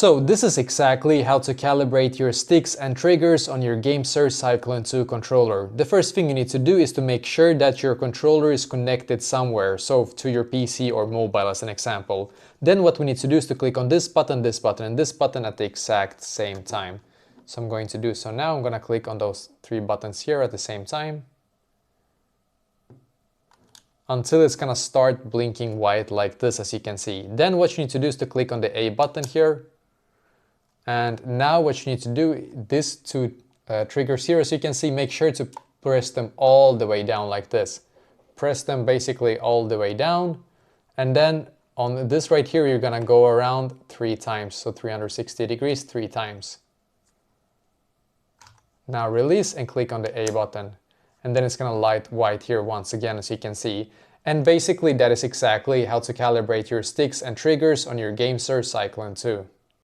So this is exactly how to calibrate your sticks and triggers on your GameSir Cyclone 2 controller. The first thing you need to do is to make sure that your controller is connected somewhere, so to your PC or mobile as an example. Then what we need to do is to click on this button, and this button at the exact same time. So I'm going to do so now. I'm going to click on those three buttons here at the same time, until it's gonna start blinking white like this, as you can see. Then what you need to do is to click on the A button here. And now what you need to do, these two triggers here, as you can see, make sure to press them all the way down like this. Press them basically all the way down. And then on this right here, you're gonna go around 3 times. So 360 degrees 3 times. Now release and click on the A button. And then it's gonna light white here once again, as you can see. And basically that is exactly how to calibrate your sticks and triggers on your GameSir Cyclone 2.